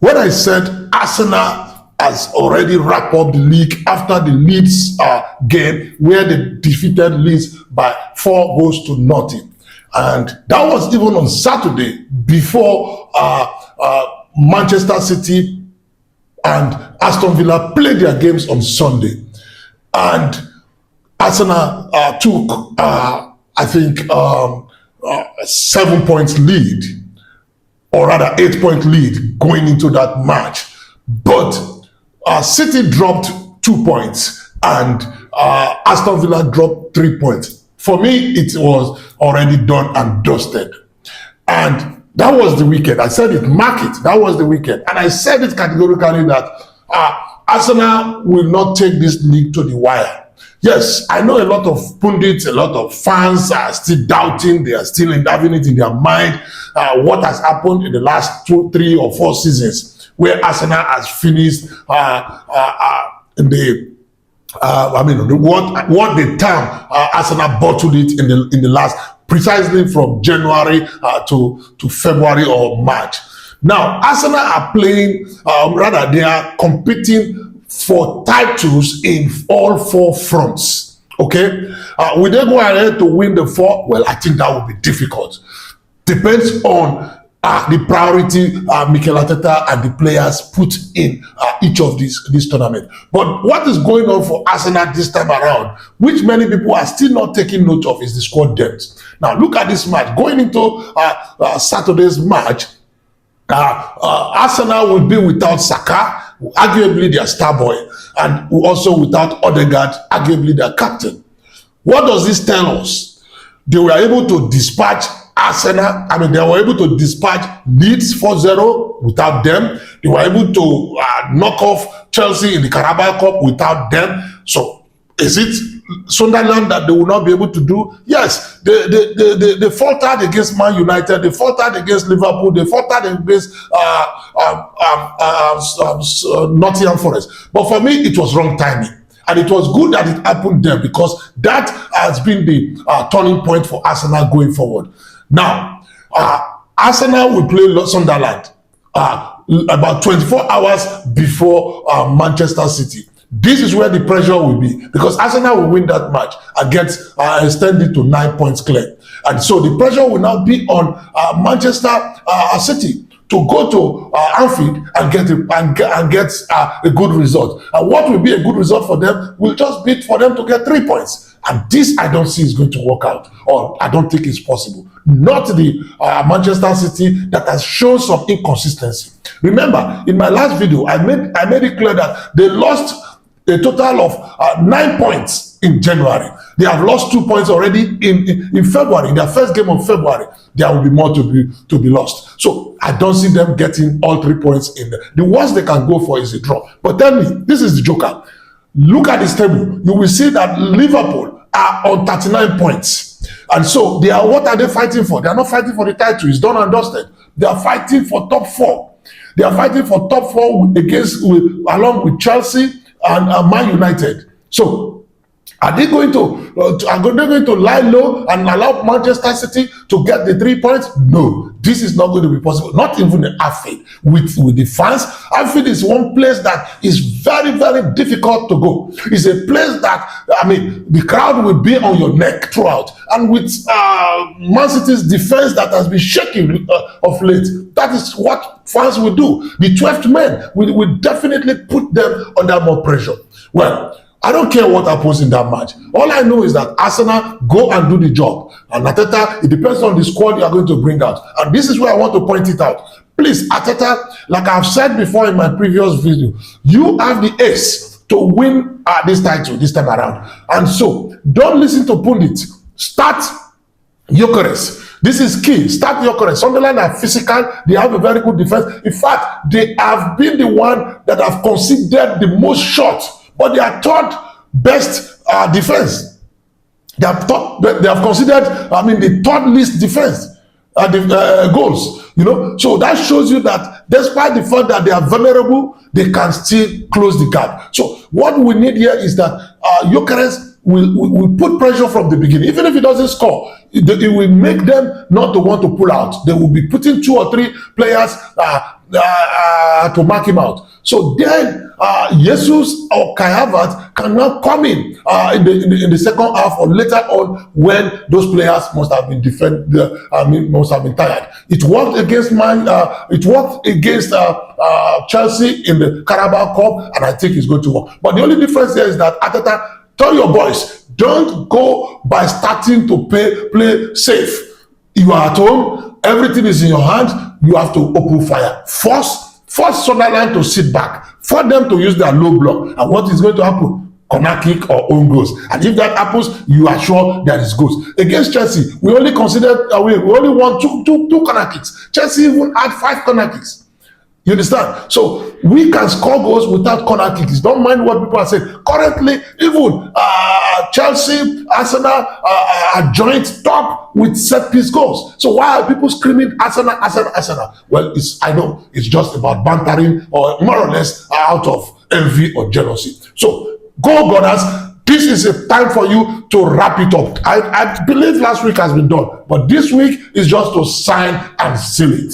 When I said Arsenal has already wrapped up the league after the Leeds game where they defeated Leeds by 4-0. And that was even on Saturday before Manchester City and Aston Villa played their games on Sunday. And Arsenal took, I think, 7 points lead, or rather 8-point lead going into that match. But City dropped 2 points and Aston Villa dropped 3 points. For me, it was already done and dusted. And that was the weekend. I said it, mark it. That was the weekend. And I said it categorically that Arsenal will not take this league to the wire. Yes, I know a lot of pundits, a lot of fans are still doubting. They are still having it in their mind what has happened in the last 2, 3, or 4 seasons where Arsenal has finished in the what the time Arsenal bottled it in the last, precisely from January to February or March. Now Arsenal are playing, rather they are competing for titles in all 4 fronts. Okay, will they go ahead to win the 4? Well, I think that would be difficult. Depends on the priority Mikel Arteta and the players put in each of this tournament. But what is going on for Arsenal this time around, which many people are still not taking note of, is the squad depth. Now look at this match. Going into Saturday's match, Arsenal will be without Saka, arguably their star boy, and also without Odegaard, arguably their captain. What does this tell us? They were able to dispatch Arsenal, they were able to dispatch Leeds 4-0 without them. They were able to knock off Chelsea in the Carabao Cup without them. So is it Sunderland that they will not be able to do? Yes, they faltered against Man United, they faltered against Liverpool, they faltered against Nottingham Forest. But for me, it was wrong timing. And it was good that it happened there, because that has been the turning point for Arsenal going forward. Now, Arsenal will play Sunderland about 24 hours before Manchester City. This is where the pressure will be, because Arsenal will win that match and get extended to 9 points clear. And so the pressure will now be on Manchester City to go to Anfield and get a good result. And what will be a good result for them will just be for them to get 3 points. And this I don't see is going to work out, or I don't think it's possible. Not the Manchester City that has shown some inconsistency. Remember, in my last video, I made it clear that they lost a total of 9 points in January. They have lost 2 points already in February. In their first game of February, there will be more to be lost. So I don't see them getting all 3 points in there. The worst they can go for is a draw. But tell me, this is the joker. Look at this table. You will see that Liverpool are on 39 points. And so what are they fighting for? They are not fighting for the title. It's done and dusted. They are fighting for top 4. They are fighting for top 4 along with Chelsea and Man United. So are they going to lie low and allow Manchester City to get the 3 points? No, this is not going to be possible. Not even the Anfield with the fans. Anfield is one place that is very, very difficult to go. It's a place that the crowd will be on your neck throughout. And with Man City's defense that has been shaking of late, that is what fans will do. The 12th men will definitely put them under more pressure. Well, I don't care what happens in that match. All I know is that Arsenal go and do the job. And Arteta, it depends on the squad you are going to bring out. And this is where I want to point it out. Please, Arteta, like I've said before in my previous video, you have the ace to win this title this time around. And so, don't listen to pundits. Start Gyökeres. This is key. Start Gyökeres. Sunderland are physical. They have a very good defense. In fact, they have been the one that have conceded the most shots. But they are third best defense. They have considered, the third least defense, goals. So that shows you that despite the fact that they are vulnerable, they can still close the gap. So what we need here is that Gyökeres will put pressure from the beginning. Even if he doesn't score, it will make them not to want to pull out. They will be putting 2 or 3 players to mark him out. So then Jesus or Kai Havertz cannot come in the second half or later on when those players must have been must have been tired. It worked against Chelsea in the Carabao Cup, and I think it's going to work. But the only difference there is that Arteta, tell your boys, don't go by starting to play safe. You are at home, everything is in your hands, you have to open fire. Force Sunderland to sit back, for them to use their low block. And what is going to happen? Corner kick or own goals. And if that happens, you are sure there is goals. Against Chelsea, we only won two corner kicks. Chelsea even had 5 corner kicks. You understand? So we can score goals without corner kicks. Don't mind what people are saying. Currently, even Chelsea, Arsenal are joint top with set piece goals. So why are people screaming Arsenal, Arsenal, Arsenal? Well, I know it's just about bantering or more or less out of envy or jealousy. So go, Gunners. This is a time for you to wrap it up. I believe last week has been done, but this week is just to sign and seal it.